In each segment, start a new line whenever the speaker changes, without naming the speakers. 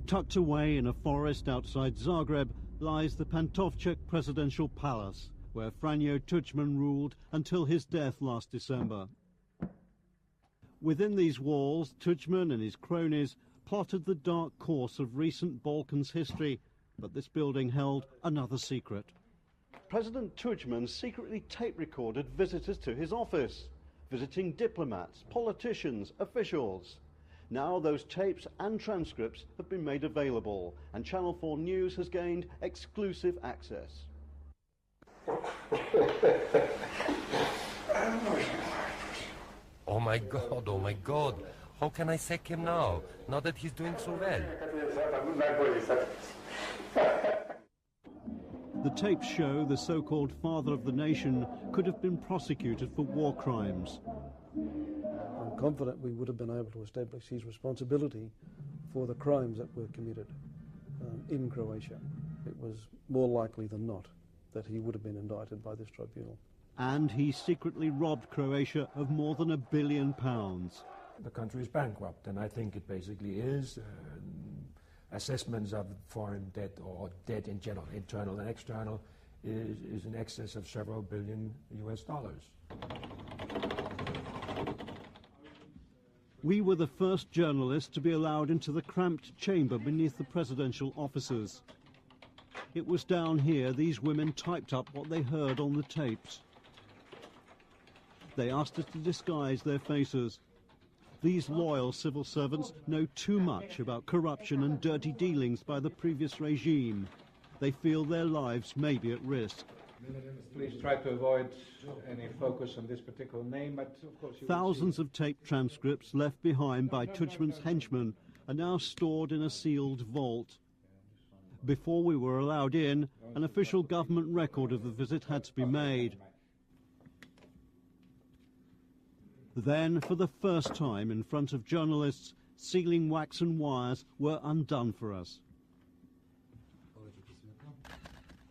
Tucked away in a forest outside Zagreb lies the Pantovčaku presidential palace, where Franjo Tuđman ruled until his death last December. Within these walls, Tuđman and his cronies plotted the dark course of recent Balkans history, but this building held another secret. President Tuđman secretly tape-recorded visitors to his office, visiting diplomats, politicians, officials. Now those tapes and transcripts have been made available, and Channel 4 News has gained exclusive access.
Oh my God, how can I sack him now that he's doing so well?
The tapes show the so-called father of the nation could have been prosecuted for war crimes.
I'm confident we would have been able to establish his responsibility for the crimes that were committed in Croatia. It was more likely than not that he would have been indicted by this tribunal.
And he secretly robbed Croatia of more than £1 billion.
The country is bankrupt, and I think it basically is. Assessments of foreign debt or debt in general, internal and external, is in excess of several billion US dollars.
We were the first journalists to be allowed into the cramped chamber beneath the presidential offices. It was down here these women typed up what they heard on the tapes. They asked us to disguise their faces. These loyal civil servants know too much about corruption and dirty dealings by the previous regime. They feel their lives may be at risk.
Please try to avoid any focus on this particular name, but of course you
Thousands of taped transcripts left behind by Tuđman's henchmen are now stored in a sealed vault. Before we were allowed in, an official government record of the visit had to be made. Then, for the first time in front of journalists, sealing wax and wires were undone for us.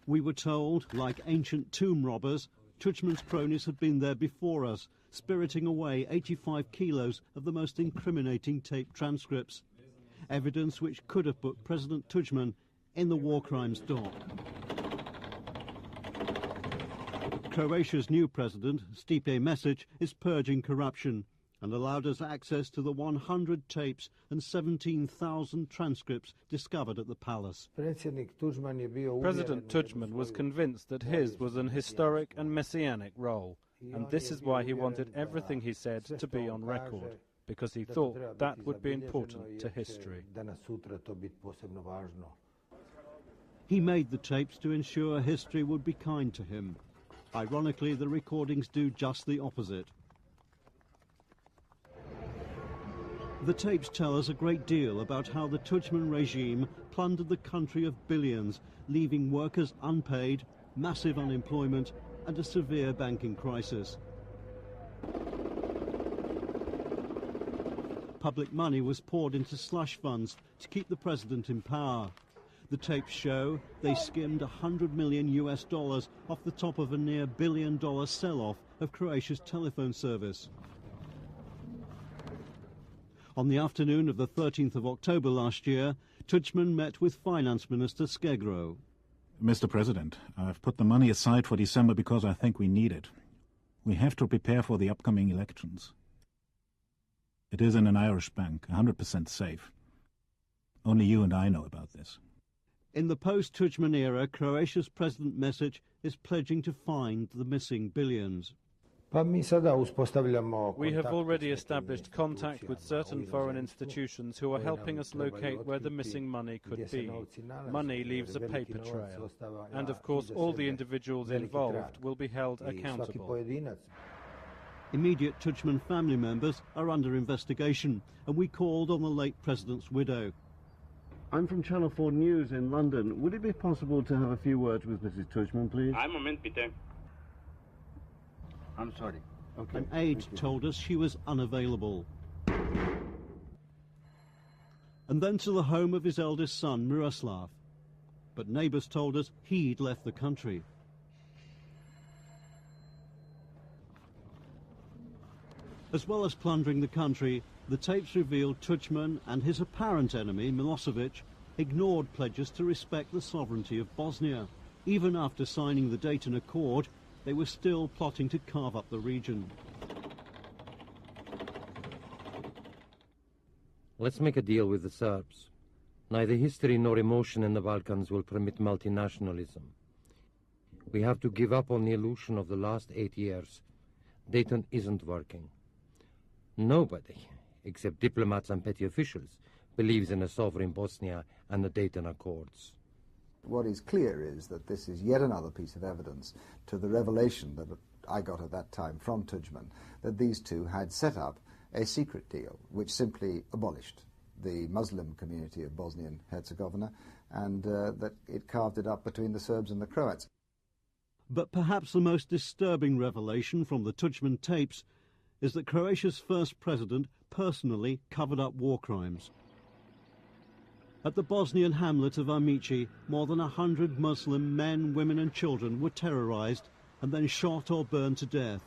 We were told, like ancient tomb robbers, Tuđman's cronies had been there before us, spiriting away 85 kilos of the most incriminating tape transcripts, evidence which could have put President Tuđman in the war crimes dock. Croatia's new president, Mesić, is purging corruption and allowed us access to the 100 tapes and 17,000 transcripts discovered at the palace.
President Tuđman was convinced that his was an historic and messianic role, and this is why he wanted everything he said to be on record, because he thought that would be important to history.
He made the tapes to ensure history would be kind to him. Ironically, the recordings do just the opposite. The tapes tell us a great deal about how the Tuđman regime plundered the country of billions, leaving workers unpaid, massive unemployment and a severe banking crisis. Public money was poured into slush funds to keep the president in power. The tapes show they skimmed $100 million off the top of a near $1 billion sell-off of Croatia's telephone service. On the afternoon of the 13th of October last year, Tuđman met with Finance Minister Skegro.
Mr. President, I've put the money aside for December because I think we need it. We have to prepare for the upcoming elections. It is in an Irish bank, 100% safe. Only you and I know about this.
In the post-Tuđman era, Croatia's President Mesić is pledging to find the missing billions.
We have already established contact with certain foreign institutions who are helping us locate where the missing money could be. Money leaves a paper trail, and of course all the individuals involved will be held accountable.
Immediate Tuđman family members are under investigation, and we called on the late president's widow. I'm from Channel 4 News in London. Would it be possible to have a few words with Mrs. Tuđman, please?
I'm moment, bitte. I'm sorry.
Okay. An aide told us she was unavailable. And then to the home of his eldest son, Miroslav. But neighbours told us he'd left the country. As well as plundering the country, the tapes revealed Tuđman and his apparent enemy, Milosevic, ignored pledges to respect the sovereignty of Bosnia. Even after signing the Dayton Accord, they were still plotting to carve up the region.
Let's make a deal with the Serbs. Neither history nor emotion in the Balkans will permit multinationalism. We have to give up on the illusion of the last 8 years. Dayton isn't working. Nobody, except diplomats and petty officials, believes in a sovereign Bosnia and the Dayton Accords.
What is clear is that this is yet another piece of evidence to the revelation that I got at that time from Tudjman, that these two had set up a secret deal which simply abolished the Muslim community of Bosnia and Herzegovina, and that it carved it up between the Serbs and the Croats.
But perhaps the most disturbing revelation from the Tudjman tapes is that Croatia's first president personally covered up war crimes. At the Bosnian hamlet of Mesić, more than 100 Muslim men, women and children were terrorized and then shot or burned to death.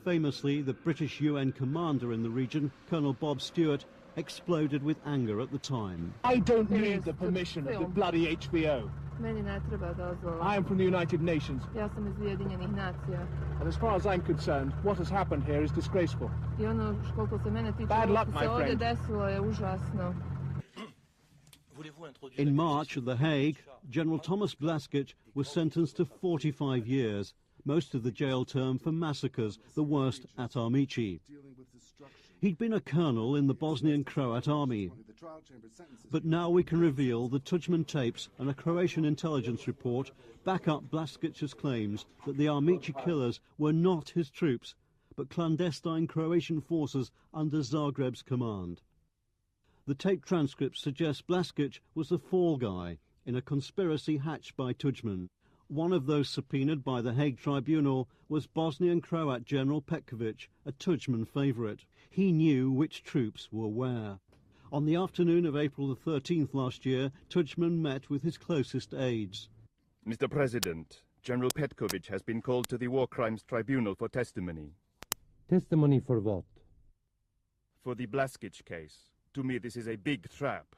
Famously, the British UN commander in the region, Colonel Bob Stewart, exploded with anger at the time.
I don't need the permission of the bloody HBO. I am from the United Nations. And as far as I'm concerned, what has happened here is disgraceful. Bad luck, my friend.
In March at The Hague, General Thomas Blaskić was sentenced to 45 years, most of the jail term for massacres, the worst at Mesić. He'd been a colonel in the Bosnian Croat army. But now we can reveal the Tudjman tapes and a Croatian intelligence report back up Blaskić's claims that the Mesić killers were not his troops, but clandestine Croatian forces under Zagreb's command. The tape transcripts suggest Blaskić was the fall guy in a conspiracy hatched by Tudjman. One of those subpoenaed by the Hague Tribunal was Bosnian Croat General Petković, a Tudjman favourite. He knew which troops were where. On the afternoon of April the 13th last year, Tudjman met with his closest aides.
Mr. President, General Petković has been called to the War Crimes Tribunal for testimony.
Testimony for what?
For the Blaskić case. To me, this is a big trap.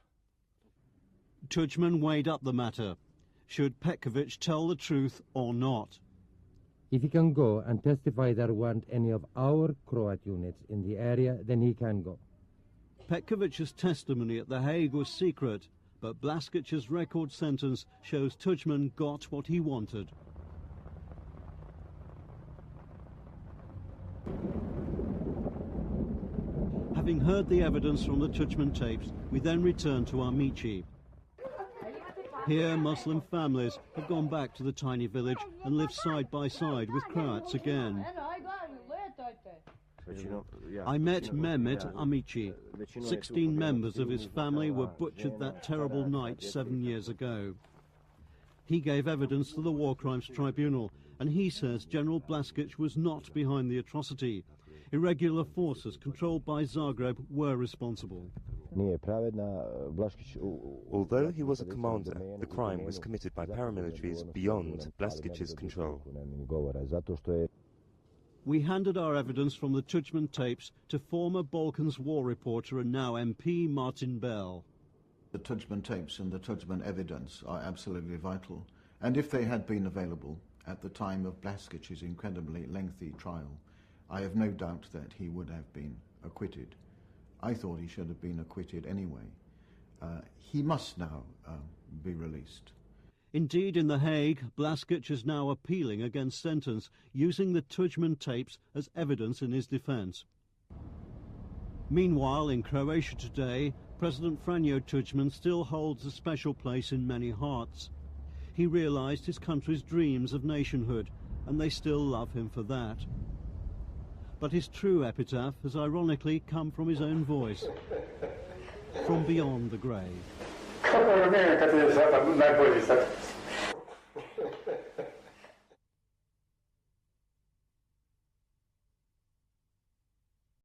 Tudjman weighed up the matter. Should Petković tell the truth or not?
If he can go and testify there weren't any of our Croat units in the area, then he can go.
Petkovic's testimony at The Hague was secret, but Blaskić's record sentence shows Tudjman got what he wanted. Having heard the evidence from the Tudjman tapes, we then return to Mesić. Here, Muslim families have gone back to the tiny village and live side by side with Croats again. I met Mesić at Mesić. 16 members of his family were butchered that terrible night 7 years ago. He gave evidence to the War Crimes Tribunal, and he says General Blaskić was not behind the atrocity. Irregular forces controlled by Zagreb were responsible.
Although he was a commander, the crime was committed by paramilitaries beyond Blaskić's control.
We handed our evidence from the Tudjman tapes to former Balkans war reporter and now MP Martin Bell.
The Tudjman tapes and the Tudjman evidence are absolutely vital, and if they had been available at the time of Blaskić's incredibly lengthy trial, I have no doubt that he would have been acquitted. I thought he should have been acquitted anyway. He must now be released.
Indeed, in The Hague, Blaskić is now appealing against sentence, using the Tudjman tapes as evidence in his defence. Meanwhile, in Croatia today, President Franjo Tudjman still holds a special place in many hearts. He realised his country's dreams of nationhood, and they still love him for that. But his true epitaph has ironically come from his own voice, from beyond the grave.